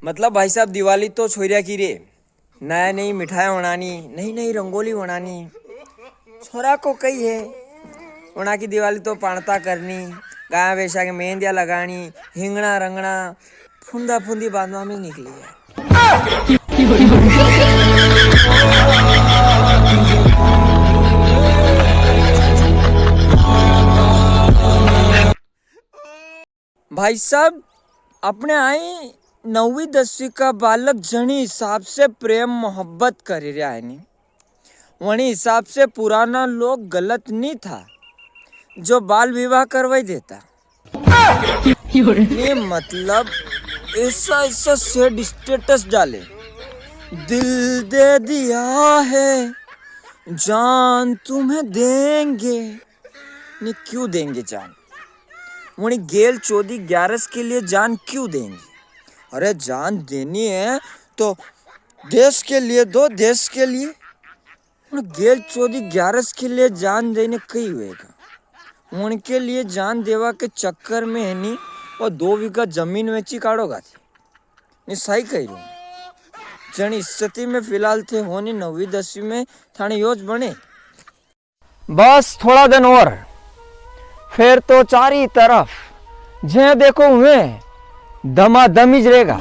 मतलब भाई साहब दिवाली तो छोरिया की रे, नया नई मिठाई बनानी, नई नई रंगोली बनानी, छोरा को कही है उना की दिवाली तो पाणता करनी, गाय भैंसा के मेहंदिया लगानी, हिंगना रंगना, फुंदा फुंदी बांधवा में निकली है। भाई साहब अपने आई 9वीं 10वीं का बालक जनी हिसाब से प्रेम मोहब्बत कर रहा है नहीं, वही हिसाब से पुराना लोग गलत नहीं था जो बाल विवाह करवाई देता। ये मतलब ऐसा ऐसा सैड स्टेटस डाले, दिल दे दिया है जान तुम्हें देंगे, नहीं क्यों देंगे जान, वही गेल 14-11 के लिए जान क्यों देंगे? अरे जान देनी है तो देश के लिए दो, देश के लिए। गेल 14-11 के लिए जान देने कई हुएगा, उनके लिए जान देवा के चक्कर में है नहीं और 2 बीघा जमीन वेची काढ़ोगा थी। नहीं सही कही रू जनी स्थिति में फिलहाल थे होनी 9वीं 10वीं में थाने योज बने। बस थोड़ा दिन और फिर तो चारी तरफ जे देखो हुए दमादमी रहेगा।